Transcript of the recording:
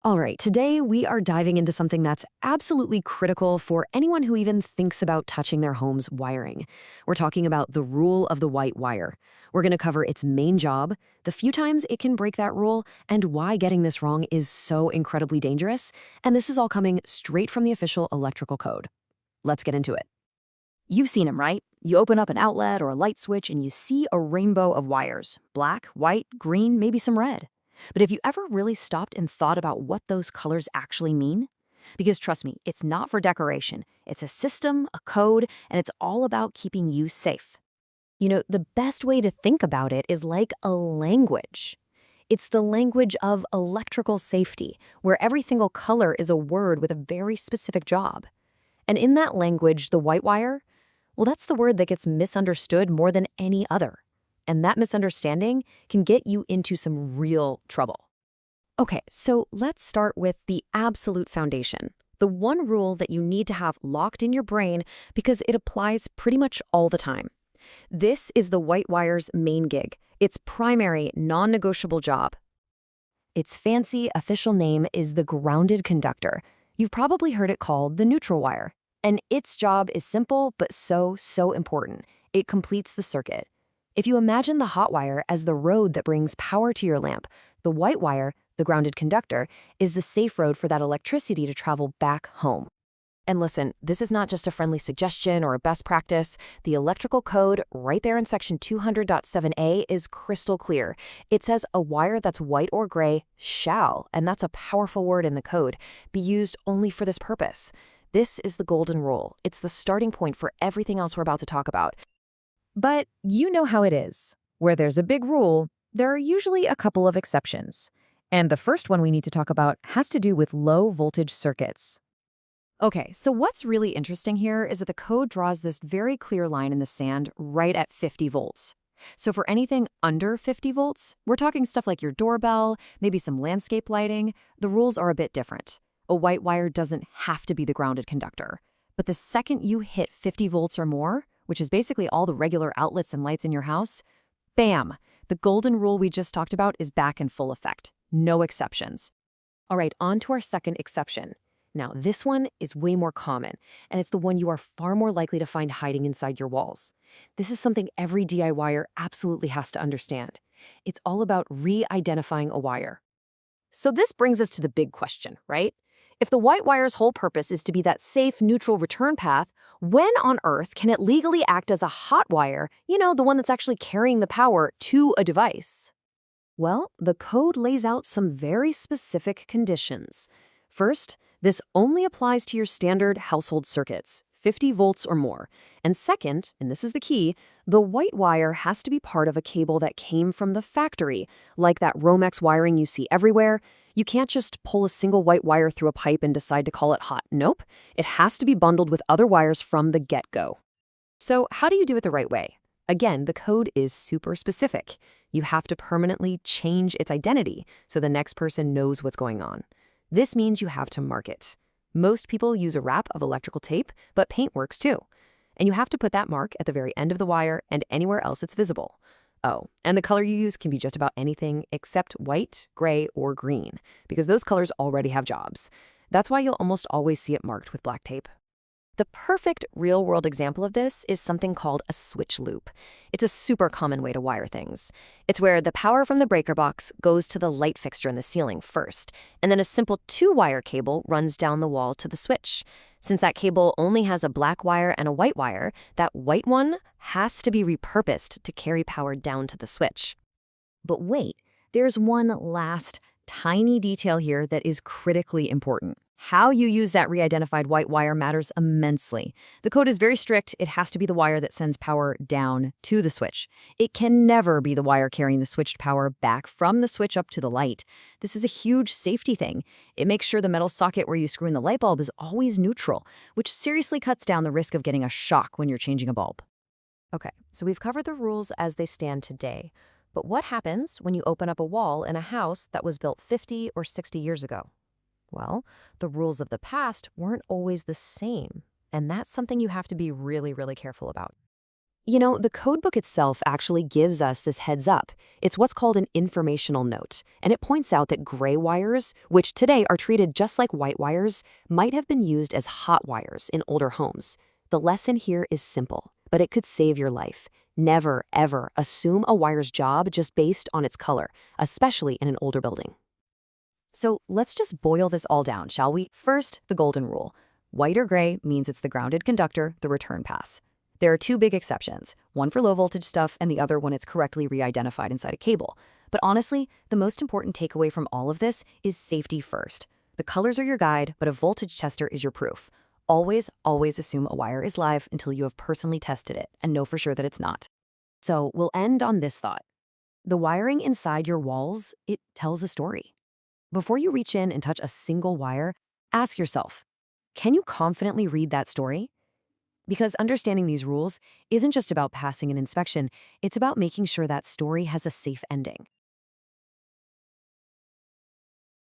All right, today we are diving into something that's absolutely critical for anyone who even thinks about touching their home's wiring. We're talking about the rule of the white wire. We're going to cover its main job, the few times it can break that rule, and why getting this wrong is so incredibly dangerous. And this is all coming straight from the official electrical code. Let's get into it. You've seen them, right? You open up an outlet or a light switch and you see a rainbow of wires: black, white, green, maybe some red. But have you ever really stopped and thought about what those colors actually mean? Because trust me, it's not for decoration. It's a system, a code, and it's all about keeping you safe. The best way to think about it is like a language. It's the language of electrical safety, where every single color is a word with a very specific job. And in that language, the white wire, well, that's the word that gets misunderstood more than any other. And that misunderstanding can get you into some real trouble. Okay, so let's start with the absolute foundation, the one rule that you need to have locked in your brain because it applies pretty much all the time. This is the white wire's main gig, its primary, non-negotiable job. Its fancy official name is the grounded conductor. You've probably heard it called the neutral wire. And its job is simple but so important. It completes the circuit. If you imagine the hot wire as the road that brings power to your lamp, the white wire, the grounded conductor, is the safe road for that electricity to travel back home. And listen, this is not just a friendly suggestion or a best practice. The electrical code, right there in section 200.7a, is crystal clear. It says a wire that's white or gray shall, and that's a powerful word in the code, be used only for this purpose. This is the golden rule. It's the starting point for everything else we're about to talk about. But you know how it is. Where there's a big rule, there are usually a couple of exceptions. And the first one we need to talk about has to do with low voltage circuits. Okay, so what's really interesting here is that the code draws this very clear line in the sand right at 50 volts. So for anything under 50 volts, we're talking stuff like your doorbell, maybe some landscape lighting, the rules are a bit different. A white wire doesn't have to be the grounded conductor. But the second you hit 50 volts or more, which is basically all the regular outlets and lights in your house, bam! The golden rule we just talked about is back in full effect. No exceptions. All right, on to our second exception. Now, this one is way more common, and it's the one you are far more likely to find hiding inside your walls. This is something every DIYer absolutely has to understand. It's all about re-identifying a wire. So this brings us to the big question, right? If the white wire's whole purpose is to be that safe, neutral return path, when on earth can it legally act as a hot wire, the one that's actually carrying the power to a device? Well, the code lays out some very specific conditions. First, this only applies to your standard household circuits, 50 volts or more. And second, and this is the key, the white wire has to be part of a cable that came from the factory, like that Romex wiring you see everywhere. You can't just pull a single white wire through a pipe and decide to call it hot. Nope. It has to be bundled with other wires from the get-go. So how do you do it the right way? Again, the code is super specific. You have to permanently change its identity so the next person knows what's going on. This means you have to mark it. Most people use a wrap of electrical tape, but paint works too. And you have to put that mark at the very end of the wire and anywhere else it's visible. Oh, and the color you use can be just about anything except white, gray, or green, because those colors already have jobs. That's why you'll almost always see it marked with black tape. The perfect real-world example of this is something called a switch loop. It's a super common way to wire things. It's where the power from the breaker box goes to the light fixture in the ceiling first, and then a simple 2-wire cable runs down the wall to the switch. Since that cable only has a black wire and a white wire, that white one has to be repurposed to carry power down to the switch. But wait, there's one last tiny detail here that is critically important. How you use that re-identified white wire matters immensely. The code is very strict. It has to be the wire that sends power down to the switch. It can never be the wire carrying the switched power back from the switch up to the light. This is a huge safety thing. It makes sure the metal socket where you screw in the light bulb is always neutral, which seriously cuts down the risk of getting a shock when you're changing a bulb. Okay, so we've covered the rules as they stand today. But what happens when you open up a wall in a house that was built 50 or 60 years ago? Well, the rules of the past weren't always the same, and that's something you have to be really careful about. The code book itself actually gives us this heads up. It's what's called an informational note, and it points out that gray wires, which today are treated just like white wires, might have been used as hot wires in older homes. The lesson here is simple, but it could save your life. Never, ever assume a wire's job just based on its color, especially in an older building. So let's just boil this all down, shall we? First, the golden rule. White or gray means it's the grounded conductor, the return path. There are two big exceptions, one for low voltage stuff and the other when it's correctly re-identified inside a cable. But honestly, the most important takeaway from all of this is safety first. The colors are your guide, but a voltage tester is your proof. Always, always assume a wire is live until you have personally tested it and know for sure that it's not. So we'll end on this thought. The wiring inside your walls, it tells a story. Before you reach in and touch a single wire, ask yourself, can you confidently read that story? Because understanding these rules isn't just about passing an inspection, it's about making sure that story has a safe ending.